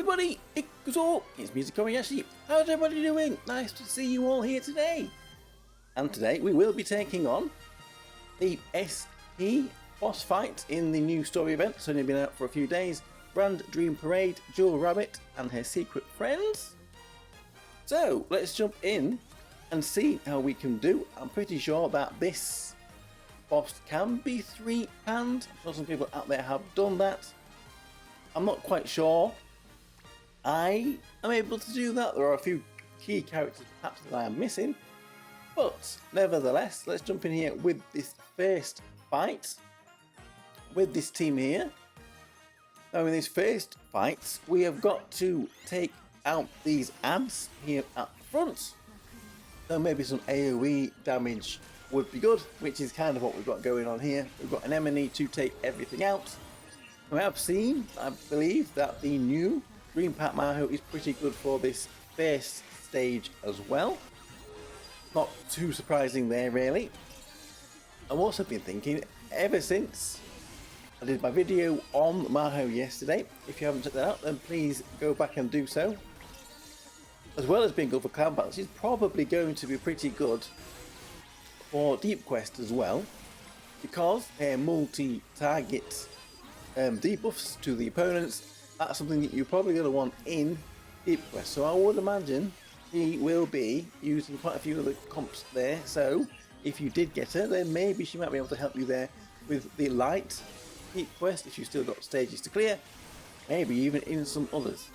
everybody, it's me, Tokkuri Yashi. How's everybody doing? Nice to see you all here today. And today we will be taking on the SP boss fight in the new story event. It's only been out for a few days. Grand Dream Parade, Jewel Rabbit and her secret friends. So let's jump in and see how we can do. I'm pretty sure that this boss can be three-panned. I'm sure some people out there have done that. I'm not quite sure I am able to do that. There are a few key characters perhaps that I am missing. But nevertheless, let's jump in here with this first fight with this team here. Now in this first fight, we have got to take out these ads here at the front. So maybe some AoE damage would be good, which is kind of what we've got going on here. We've got an enemy to take everything out. We have seen, I believe, that the new Green Pack Maho is pretty good for this first stage as well. Not too surprising there, really. I've also been thinking, ever since I did my video on Maho yesterday, if you haven't checked that out, then please go back and do so. As well as being good for clan battles, it's probably going to be pretty good for Deep Quest as well, because they're multi-target debuffs to the opponents. That's something that you're probably going to want in Deep Quest. So I would imagine he will be using quite a few of the comps there. So if you did get her, then maybe she might be able to help you there with the light Deep Quest if you've still got stages to clear. Maybe even in some others.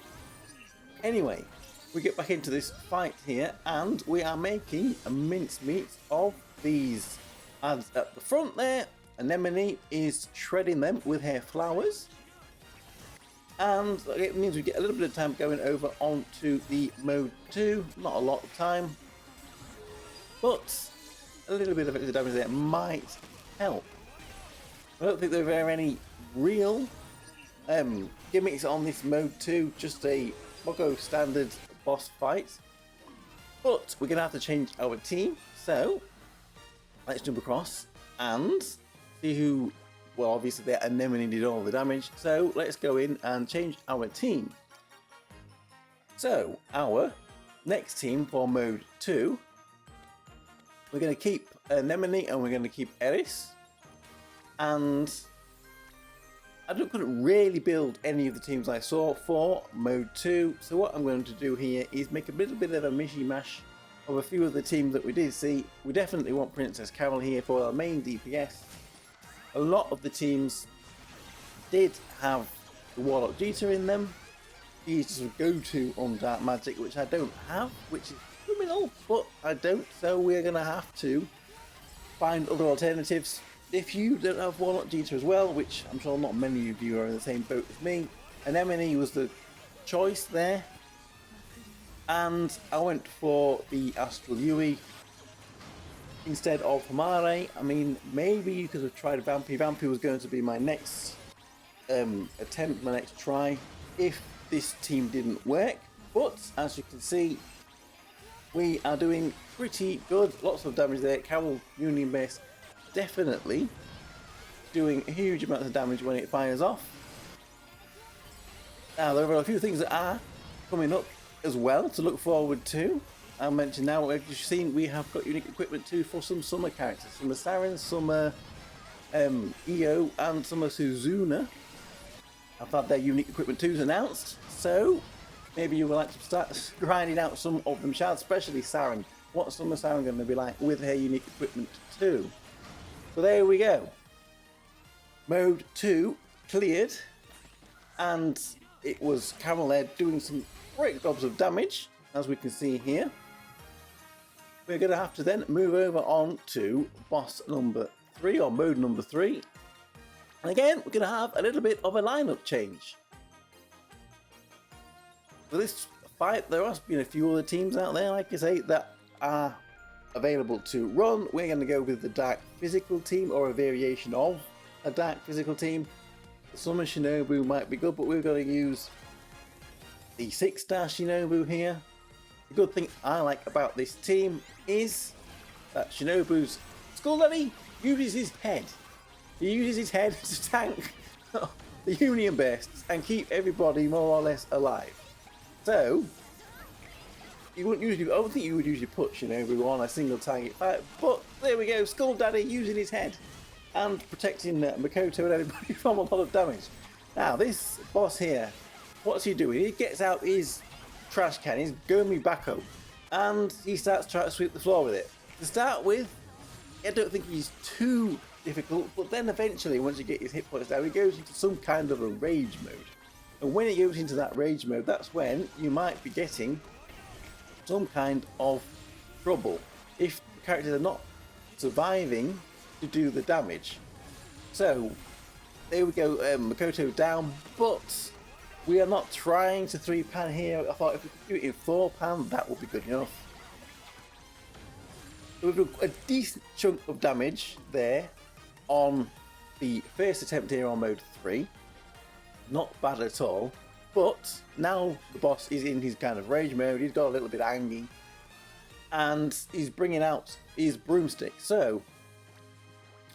Anyway, we get back into this fight here and we are making a mincemeat of these ads at the front there. Anemone is shredding them with her flowers. And it means we get a little bit of time going over onto the mode 2. Not a lot of time, but a little bit of extra damage there might help. I don't think there are any real gimmicks on this mode 2, just a Mogo standard boss fight. But we're going to have to change our team, so let's jump across and see who. Well, obviously the Anemone did all the damage, so let's go in and change our team. So our next team for mode 2, we're going to keep Anemone and we're going to keep Eris. And I couldn't really build any of the teams I saw for mode 2, so what I'm going to do here is make a little bit of a mishmash of a few of the teams that we did see. We definitely want Princess Carol here for our main DPS. A lot of the teams did have the Warlock Jeter in them. He's just a go-to on Dark Magic, which I don't have, which is criminal, but I don't, so we're going to have to find other alternatives. If you don't have Warlock Jeter as well, which I'm sure not many of you are in the same boat as me, Anemone was the choice there. And I went for the Astral Yui instead of Hamare. I mean, maybe you could have tried Vampy. Vampy was going to be my next attempt, my next try, if this team didn't work. But as you can see, we are doing pretty good. Lots of damage there. Carol Union Base definitely doing huge amounts of damage when it fires off. Now, there are a few things that are coming up as well to look forward to. I'll mention now, as you've seen, we have got unique equipment too for some summer characters. Some are Saren, some are EO, and some are Suzuna. I've had their unique equipment twos announced, so maybe you would like to start grinding out some of them, especially Saren. What's Summer Saren going to be like with her unique equipment too? So there we go. Mode 2 cleared, and it was Carol there doing some great gobs of damage, as we can see here. We're going to have to then move over on to boss number 3, or mode number 3. And again, we're going to have a little bit of a lineup change. For this fight, there has been a few other teams out there, like I say, that are available to run. We're going to go with the Dark Physical team, or a variation of a Dark Physical team. The Summer Shinobu might be good, but we're going to use the 6-star Shinobu here. The good thing I like about this team is that Shinobu's Skull Daddy uses his head. He uses his head to tank the Union Beasts and keep everybody more or less alive. So, you wouldn't usually, I don't think you would usually put everyone on a single target fight, but there we go, Skull Daddy using his head and protecting Makoto and everybody from a lot of damage. Now, this boss here, what's he doing? He gets out his trash can, his Gomi Bako, and he starts trying to sweep the floor with it. To start with, I don't think he's too difficult, but then eventually, once you get his hit points down, he goes into some kind of a rage mode. And when he goes into that rage mode, that's when you might be getting some kind of trouble if the characters are not surviving to do the damage. So there we go, Makoto down, but we are not trying to 3-pan here. I thought if we could do it in 4-pan, that would be good enough. So we've got a decent chunk of damage there on the first attempt here on mode 3. Not bad at all. But now the boss is in his kind of rage mode, he's got a little bit angry, and he's bringing out his broomstick. So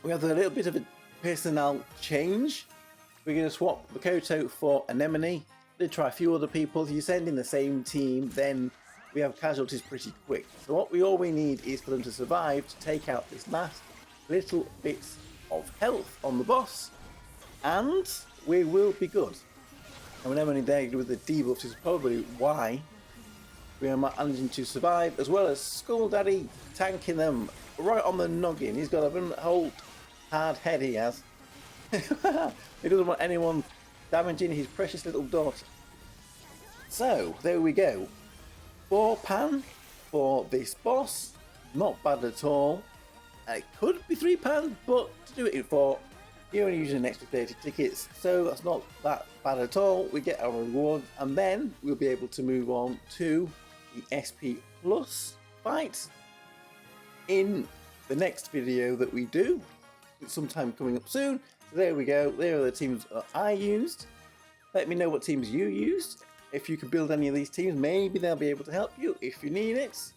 we have a little bit of a personnel change. We're going to swap Makoto for Anemone. We'll try a few other people. If you send in the same team, then we have casualties pretty quick. So all we need is for them to survive to take out this last little bits of health on the boss, and we will be good. And Anemone there with the debuffs is probably why we are managing to survive, as well as Skull Daddy tanking them right on the noggin. He's got a whole hard head, he has. He doesn't want anyone damaging his precious little daughter. So, there we go. 4-pan for this boss. Not bad at all. It could be 3-pan, but to do it in 4, you're only using an extra 30 tickets, so that's not that bad at all. We get our reward, and then we'll be able to move on to the SP Plus fight in the next video that we do. It's sometime coming up soon. So there we go. There are the teams that I used. Let me know what teams you used. If you could build any of these teams, maybe they'll be able to help you if you need it.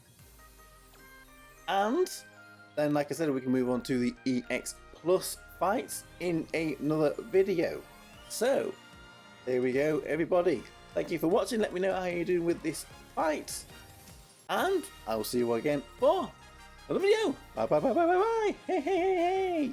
And then, like I said, we can move on to the EX Plus fights in another video. So there we go, everybody. Thank you for watching. Let me know how you're doing with this fight, and I will see you again for another video. Bye bye bye bye bye bye. Hey hey hey hey.